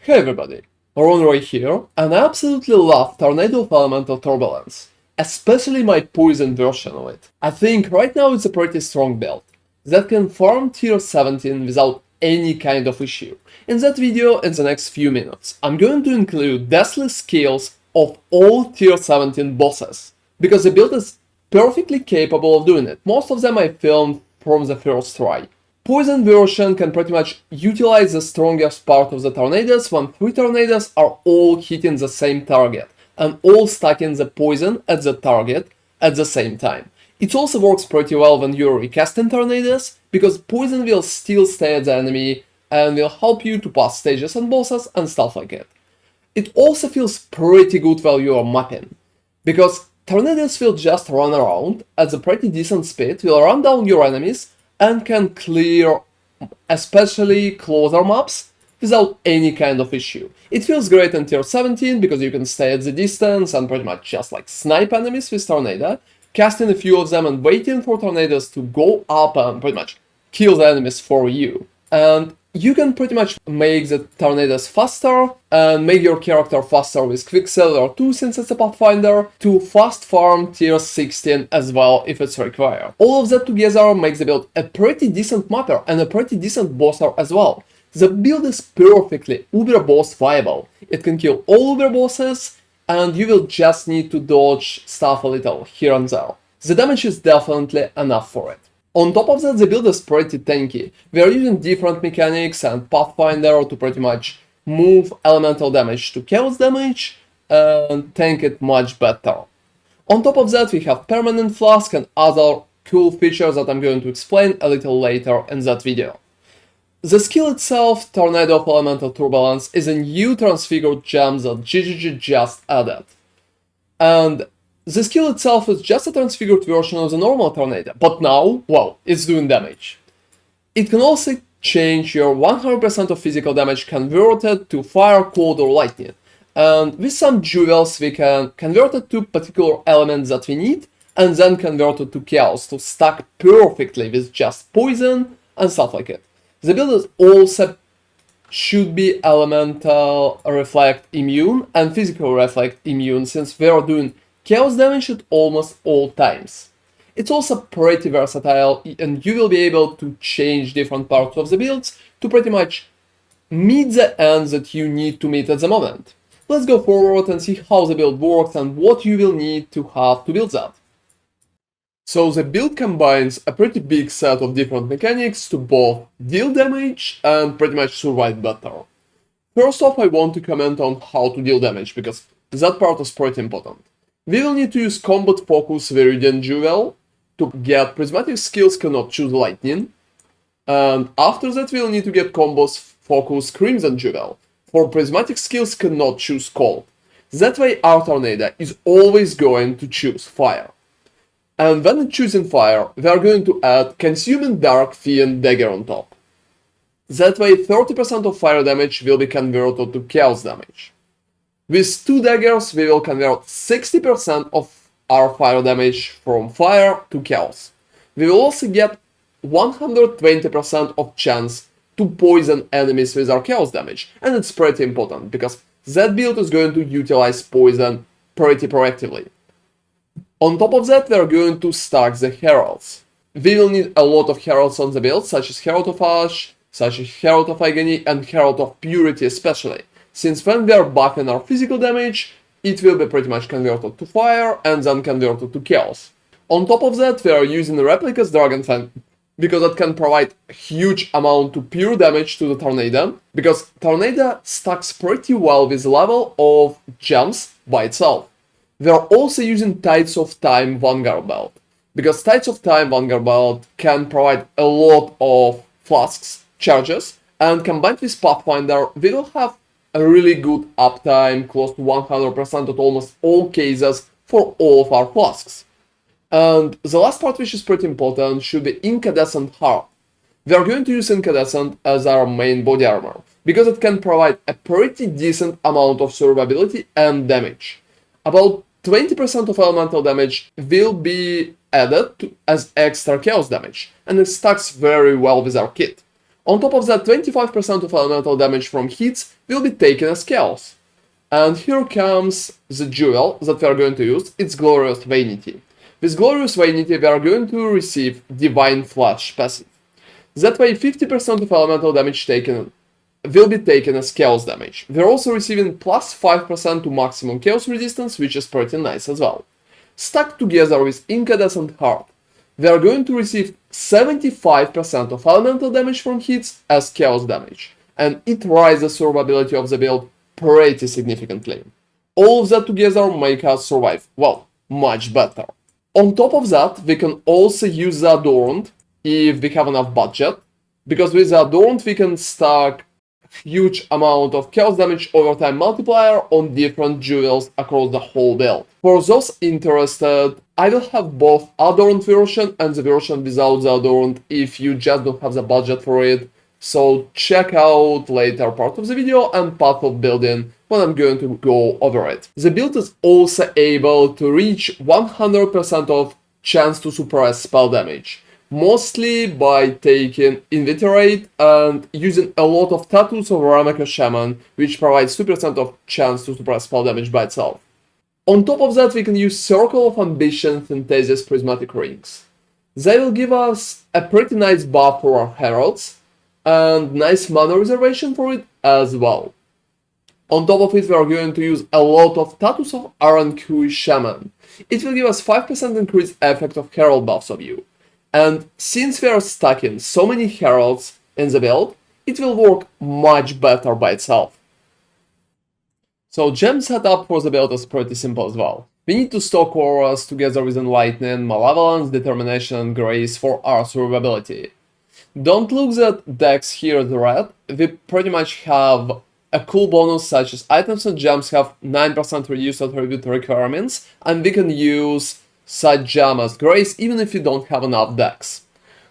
Hey everybody, Ron here, and I absolutely love Tornado of Elemental Turbulence, especially my poison version of it. I think right now it's a pretty strong build that can farm tier 17 without any kind of issue. In that video, in the next few minutes, I'm going to include deathly skills of all tier 17 bosses, because the build is perfectly capable of doing it. Most of them I filmed from the first try. Poison version can pretty much utilize the strongest part of the tornadoes when 3 tornadoes are all hitting the same target and all stacking the poison at the target at the same time. It also works pretty well when you're recasting tornadoes, because poison will still stay at the enemy and will help you to pass stages and bosses and stuff like it. It also feels pretty good while you are mapping, because tornadoes will just run around at a pretty decent speed, will run down your enemies and can clear especially closer maps without any kind of issue. It feels great in tier 17 because you can stay at the distance and pretty much just like snipe enemies with Tornado, casting a few of them and waiting for tornadoes to go up and pretty much kill the enemies for you. And you can pretty much make the tornadoes faster and make your character faster with Quicksilver 2 since it's a Pathfinder, to fast farm tier 16 as well if it's required. All of that together makes the build a pretty decent mapper and a pretty decent bosser as well. The build is perfectly Uber boss viable. It can kill all Uber bosses and you will just need to dodge stuff a little here and there. The damage is definitely enough for it. On top of that, the build is pretty tanky. We are using different mechanics and Pathfinder to pretty much move elemental damage to chaos damage and tank it much better. On top of that, we have permanent flask and other cool features that I'm going to explain a little later in that video. The skill itself, Tornado of Elemental Turbulence, is a new transfigured gem that GGG just added. And the skill itself is just a transfigured version of the normal tornado, but now, well, it's doing damage. It can also change your 100% of physical damage converted to fire, cold or lightning, and with some jewels we can convert it to particular elements that we need, and then convert it to chaos to stack perfectly with just poison and stuff like it. The build is also should be elemental reflect immune and physical reflect immune, since we are doing chaos damage at almost all times. It's also pretty versatile and you will be able to change different parts of the builds to pretty much meet the ends that you need to meet at the moment. Let's go forward and see how the build works and what you will need to have to build that. So the build combines a pretty big set of different mechanics to both deal damage and pretty much survive better. First off, I want to comment on how to deal damage, because that part is pretty important. We will need to use Combat Focus Viridian Jewel to get Prismatic skills cannot choose Lightning, and after that we'll need to get Combos Focus Crimson Jewel for Prismatic skills cannot choose Cold. That way our Tornado is always going to choose Fire. And when choosing Fire, we are going to add Consuming Dark Fiend Dagger on top. That way 30% of fire damage will be converted to chaos damage. With 2 daggers, we will convert 60% of our fire damage from fire to chaos. We will also get 120% of chance to poison enemies with our chaos damage, and it's pretty important because that build is going to utilize poison pretty proactively. On top of that, we are going to stack the heralds. We will need a lot of heralds on the build, such as Herald of Ash, such as Herald of Agony, and Herald of Purity especially, since when we are buffing our physical damage, it will be pretty much converted to fire and then converted to chaos. On top of that, we are using Replicas Dragonfang because it can provide a huge amount to pure damage to the Tornado, because Tornado stacks pretty well with level of gems by itself. We are also using Tides of Time Vanguard Belt, because Tides of Time Vanguard Belt can provide a lot of flasks, charges, and combined with Pathfinder, we will have a really good uptime, close to 100% at almost all cases for all of our flasks. And the last part, which is pretty important, should be Incandescent Heart. We are going to use Incandescent as our main body armor, because it can provide a pretty decent amount of survivability and damage. About 20% of elemental damage will be added as extra chaos damage, and it stacks very well with our kit. On top of that, 25% of elemental damage from hits will be taken as chaos. And here comes the jewel that we are going to use, it's Glorious Vanity. With Glorious Vanity we are going to receive Divine Flash passive. That way 50% of elemental damage taken will be taken as chaos damage. We're also receiving plus 5% to maximum chaos resistance, which is pretty nice as well. Stuck together with Incandescent Heart, we are going to receive 75% of elemental damage from hits as chaos damage, and it raises the survivability of the build pretty significantly. All of that together make us survive, well, much better. On top of that, we can also use the Adorned if we have enough budget, because with the Adorned we can stack huge amount of chaos damage overtime multiplier on different jewels across the whole build. For those interested, I will have both Adorned version and the version without the Adorned if you just don't have the budget for it, so check out later part of the video and path of building when I'm going to go over it. The build is also able to reach 100% of chance to suppress spell damage, mostly by taking Invitorate and using a lot of Tattoos of Ramaka Shaman, which provides 2% of chance to suppress spell damage by itself. On top of that, we can use Circle of Ambition Synthesis Prismatic Rings. They will give us a pretty nice buff for our Heralds, and nice mana reservation for it as well. On top of it, we are going to use a lot of Tattoos of Arankui Shaman. It will give us 5% increased effect of Herald buffs of you. And since we are stacking so many Heralds in the build, it will work much better by itself. So gem setup for the build is pretty simple as well. We need to stock auras together with Enlightenment, Malevolence, Determination and Grace for our survivability. Don't look that decks here as red, we pretty much have a cool bonus such as items and gems have 9% reduced attribute requirements, and we can use such gem as Grace even if you don't have enough decks.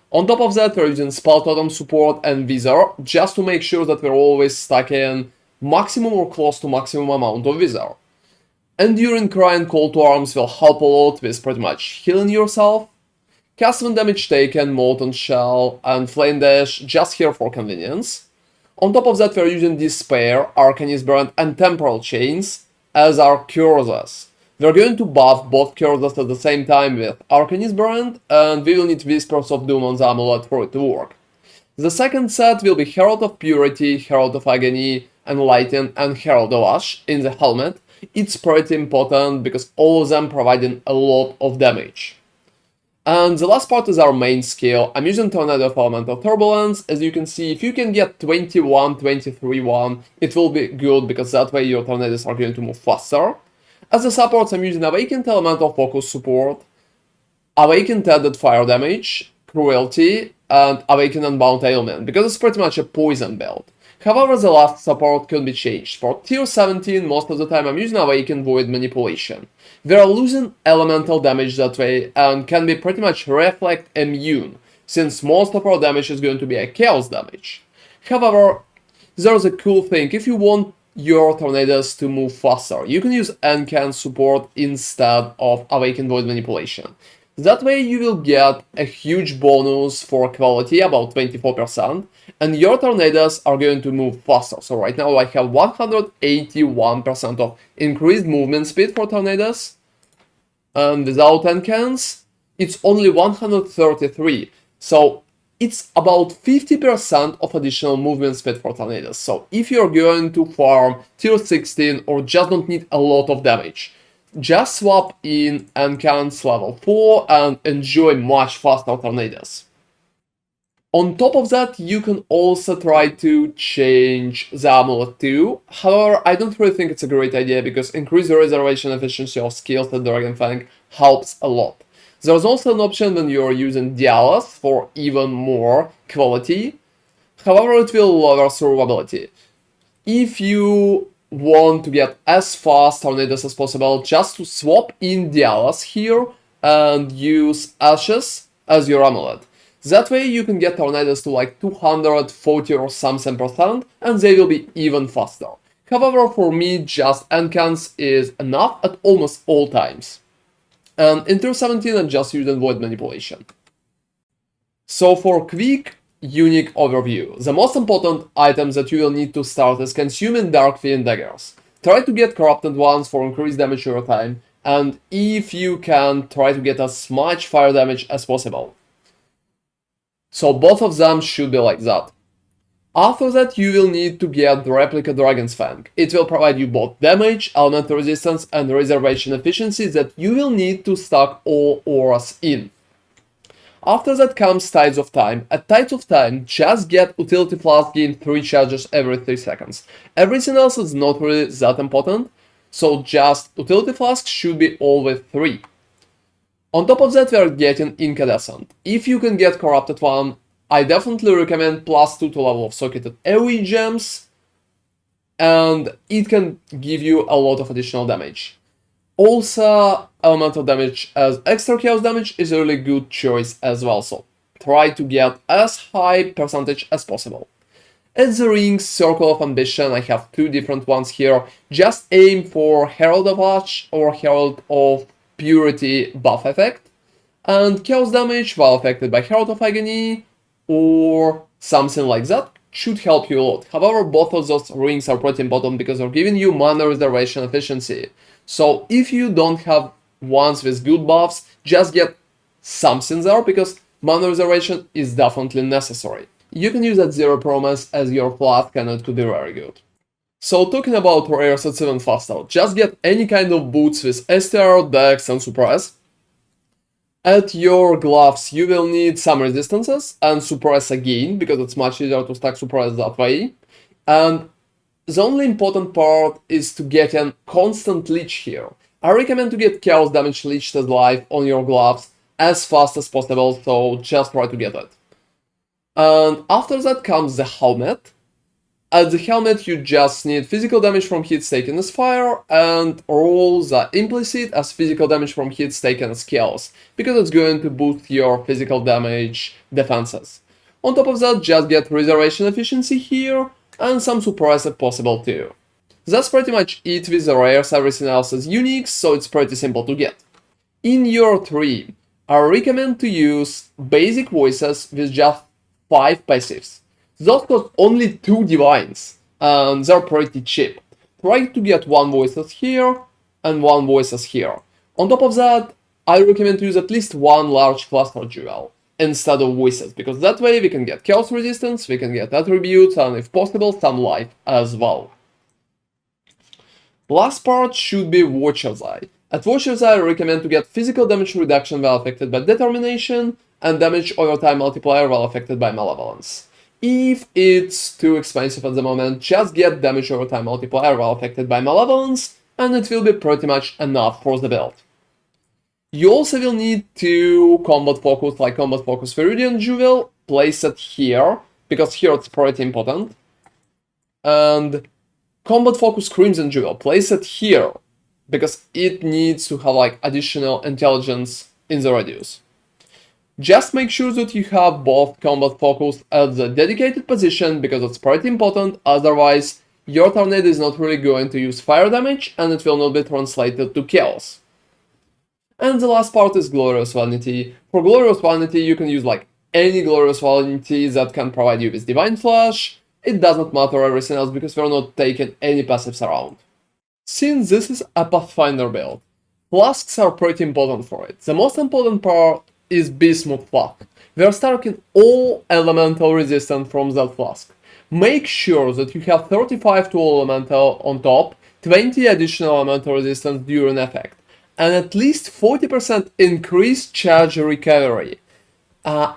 On top of that, we're using Spell Totem support and Wither just to make sure that we're always stacking maximum or close to maximum amount of Wither. Enduring Cry and Call to Arms will help a lot with pretty much healing yourself. Cast when damage taken, Molten Shell and Flame Dash just here for convenience. On top of that, we're using Despair, Arcanist Brand and Temporal Chains as our curses. We're going to buff both curses at the same time with Arcanist Brand, and we will need Whispers of Doom on the amulet for it to work. The second set will be Herald of Purity, Herald of Agony, Enlighten and Herald of Ash in the helmet. It's pretty important because all of them providing a lot of damage. And the last part is our main skill. I'm using Tornado of Elemental Turbulence. As you can see, if you can get 21, 23-1, it will be good because that way your tornadoes are going to move faster. As the supports, I'm using Awakened Elemental Focus support, Awakened Added Fire Damage, Cruelty, and Awakened Unbound Ailment, because it's pretty much a poison build. However, the last support can be changed. For tier 17, most of the time I'm using Awakened Void Manipulation. We are losing elemental damage that way and can be pretty much reflect immune, since most of our damage is going to be a chaos damage. However, there's a cool thing, if you want your tornadoes to move faster, you can use Encan support instead of Awakened Void Manipulation. That way you will get a huge bonus for quality, about 24%, and your tornadoes are going to move faster. So right now I have 181% of increased movement speed for tornadoes, and without encans, it's only 133. So it's about 50% of additional movement speed for tornadoes. So if you're going to farm tier 16 or just don't need a lot of damage, just swap in Encans level 4 and enjoy much faster tornadoes. On top of that, you can also try to change the amulet too. However, I don't really think it's a great idea because increased reservation efficiency of skills at Dragonfang helps a lot. There's also an option when you're using Dialas for even more quality. However, it will lower survivability. If you want to get as fast tornadoes as possible, just to swap in Dialas here and use Ashes as your amulet. That way you can get tornadoes to like 240 or something %, and they will be even faster. However, for me, just Encans is enough at almost all times. And in tier 17 I'm just using Void Manipulation. So for quick unique overview. The most important items that you will need to start is consuming Dark Fiend daggers. Try to get corrupted ones for increased damage over time, and if you can, try to get as much fire damage as possible. So both of them should be like that. After that, you will need to get the Replica Dragon's Fang. It will provide you both damage, elemental resistance, and reservation efficiency that you will need to stack all auras in. After that comes Tides of Time. At Tides of Time, just get Utility Flask gain 3 charges every 3 seconds. Everything else is not really that important, so just Utility Flask should be always 3. On top of that, we are getting Incandescent. If you can get Corrupted one, I definitely recommend +2 to level of Socketed AoE gems, and it can give you a lot of additional damage. Also, elemental damage as extra chaos damage is a really good choice as well, so try to get as high percentage as possible. At the rings, Circle of Ambition, I have 2 different ones here. Just aim for Herald of Ash or Herald of Purity buff effect, and chaos damage while affected by Herald of Agony or something like that should help you a lot. However, both of those rings are pretty important because they're giving you mana reservation efficiency. So if you don't have ones with good buffs, just get something there because mana reservation is definitely necessary. You can use that Zero Promise as your Flask and it could be very good. So talking about rares, it's even faster. Just get any kind of boots with STR, Dex and Suppress. At your gloves, you will need some resistances and Suppress again, because it's much easier to stack Suppress that way. And the only important part is to get a constant leech here. I recommend to get Chaos Damage leeched as life on your gloves as fast as possible, so just try to get it. And after that comes the helmet. At the helmet, you just need physical damage from hits taken as fire and roll the implicit as physical damage from hits taken as chaos, because it's going to boost your physical damage defenses. On top of that, just get reservation efficiency here and some suppress if possible too. That's pretty much it with the rares, everything else is unique, so it's pretty simple to get. In your tree, I recommend to use basic voices with just 5 passives. Those cost only 2 divines, and they're pretty cheap. Try to get 1 voices here and 1 voices here. On top of that, I recommend to use at least 1 large cluster jewel instead of voices, because that way we can get chaos resistance, we can get attributes, and if possible, some life as well. Last part should be Watcher's Eye. At Watcher's Eye, I recommend to get physical damage reduction while affected by Determination, and damage over time multiplier while affected by Malevolence. If it's too expensive at the moment, just get damage over time multiplier while affected by Malevolence, and it will be pretty much enough for the build. You also will need to combat focus, like combat focus Viridian Jewel, place it here, because here it's pretty important. And combat focus Crimson Jewel, place it here, because it needs to have like additional intelligence in the radius. Just make sure that you have both combat focus at the dedicated position, because it's pretty important, otherwise your tornado is not really going to use fire damage and it will not be translated to chaos. And the last part is Glorious Vanity. For Glorious Vanity you can use like any Glorious Vanity that can provide you with Divine Flash. It doesn't matter everything else because we're not taking any passives around. Since this is a Pathfinder build, Flasks are pretty important for it. The most important part is Bismuth Flask. We are stacking all elemental resistance from that flask. Make sure that you have 35 to all elemental on top, 20 additional elemental resistance during effect, and at least 40% increased charge recovery.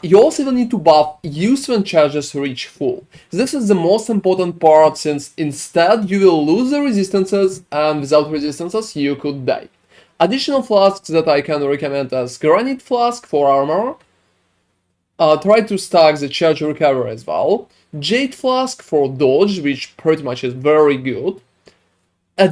You also will need to buff use when charges reach full. This is the most important part, since instead you will lose the resistances, and without resistances you could die. Additional flasks that I can recommend as Granite Flask for armor. Try to stack the charge recovery as well. Jade Flask for dodge, which pretty much is very good.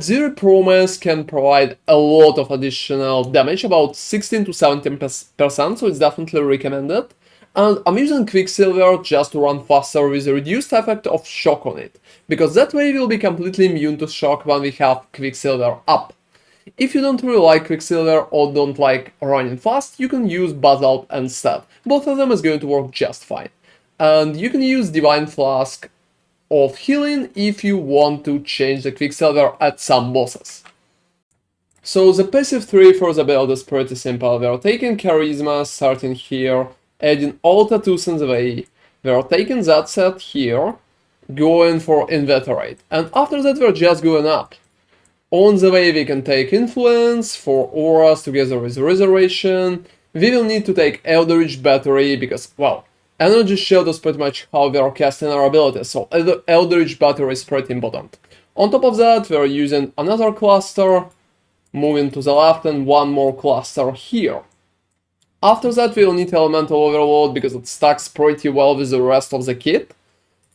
Zero Promise can provide a lot of additional damage, about 16 to 17%, so it's definitely recommended. And I'm using Quicksilver just to run faster with a reduced effect of shock on it, because that way we'll be completely immune to shock when we have Quicksilver up. If you don't really like Quicksilver or don't like running fast, you can use Basalt instead. Both of them is going to work just fine. and you can use Divine Flask of healing if you want to change the Quicksilver at some bosses. So the passive 3 for the build is pretty simple. We're taking Charisma, starting here, adding all tattoos in the way. We're taking that set here, going for Inveterate, and after that we're just going up. On the way we can take Influence for auras together with Resurrection. We will need to take Eldritch Battery because, well, Energy Shield is pretty much how we are casting our abilities, so Eldritch Battery is pretty important. On top of that, we're using another cluster, moving to the left, and one more cluster here. After that, we'll need Elemental Overload because it stacks pretty well with the rest of the kit.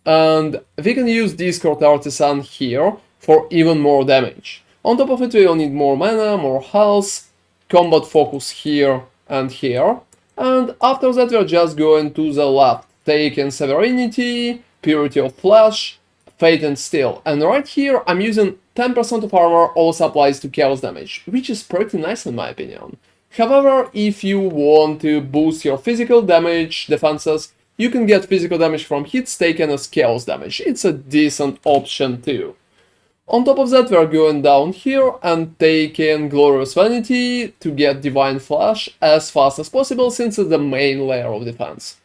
And we can use Discord Artisan here for even more damage. On top of it, we'll need more mana, more health, combat focus here and here. And after that, we're just going to the left, taking Severenity, Purity of Flesh, Fate and Steel. And right here, I'm using 10% of armor also applies to chaos damage, which is pretty nice in my opinion. However, if you want to boost your physical damage defenses, you can get physical damage from hits taken as chaos damage. It's a decent option too. On top of that, we're going down here and taking Glorious Vanity to get Divine Flash as fast as possible since it's the main layer of defense.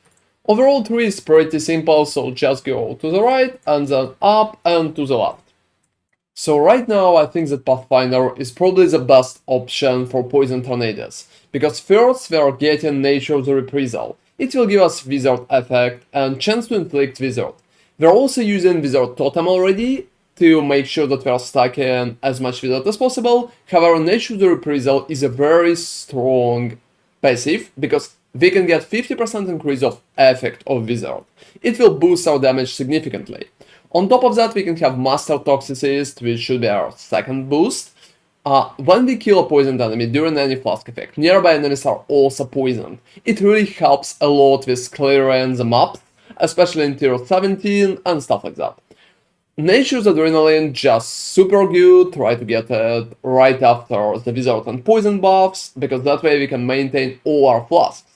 Overall 3 is pretty simple, so just go to the right and then up and to the left. So right now I think that Pathfinder is probably the best option for Poison Tornadoes, because first we are getting Nature's Reprisal. It will give us Wizard effect and chance to inflict Wizard. We're also using Wizard Totem already to make sure that we are stacking as much Wizard as possible. However, Nature's Reprisal is a very strong passive because we can get 50% increase of effect of Wizard. It will boost our damage significantly. On top of that, we can have Master Toxicist, which should be our second boost. When we kill a poisoned enemy during any flask effect, nearby enemies are also poisoned. It really helps a lot with clearing the map, especially in tier 17 and stuff like that. Nature's Adrenaline, just super good, try to get it right after the Wizard and Poison buffs, because that way we can maintain all our flasks.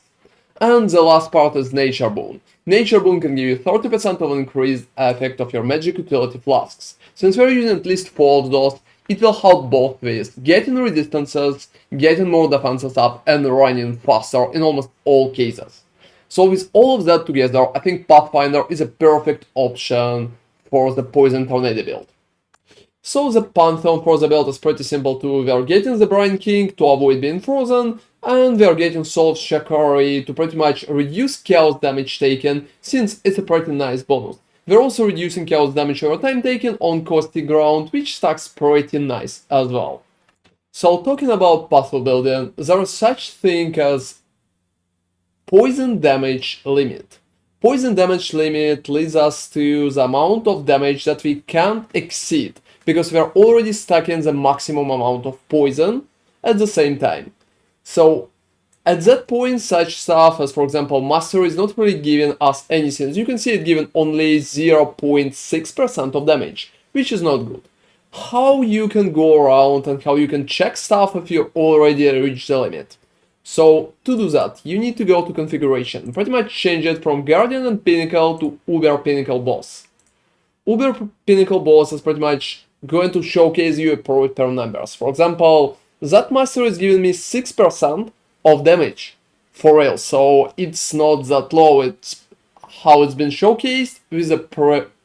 And the last part is Nature Boon. Nature Boon can give you 30% of increased effect of your magic utility flasks. Since we're using at least 4 of those, it will help both with getting resistances, getting more defenses up, and running faster in almost all cases. So with all of that together, I think Pathfinder is a perfect option for the Poison Tornado build. So the Pantheon for the build is pretty simple too. We are getting the Brine King to avoid being frozen, and we are getting Soul of Shakari to pretty much reduce chaos damage taken, since it's a pretty nice bonus. We're also reducing chaos damage over time taken on Caustic Ground, which stacks pretty nice as well. So talking about passive building, there is such thing as Poison Damage Limit. Poison Damage Limit leads us to the amount of damage that we can't exceed, because we are already stacking the maximum amount of poison at the same time. So at that point, such stuff as, for example, Mastery is not really giving us anything. As you can see, it's giving only 0.6% of damage, which is not good. How you can go around and how you can check stuff if you already reached the limit. So to do that, you need to go to configuration, pretty much change it from Guardian and Pinnacle to Uber Pinnacle Boss. Uber Pinnacle Boss is pretty much going to showcase you per numbers. For example, that master is giving me 6% of damage for real, so it's not that low. It's how it's been showcased with the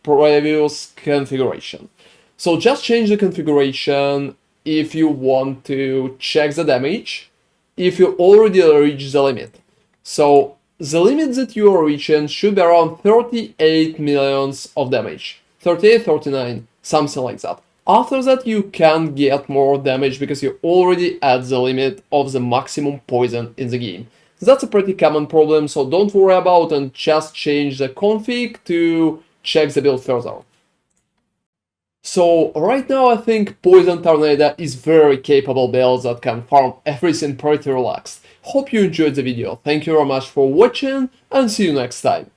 previous configuration. So just change the configuration if you want to check the damage, if you already reached the limit. So the limit that you are reaching should be around 38 millions of damage. 38, 39, something like that. After that, you can get more damage because you're already at the limit of the maximum poison in the game. That's a pretty common problem, so don't worry about it and just change the config to check the build further. So right now I think Poison Tornado is very capable build that can farm everything pretty relaxed. Hope you enjoyed the video, thank you very much for watching and see you next time.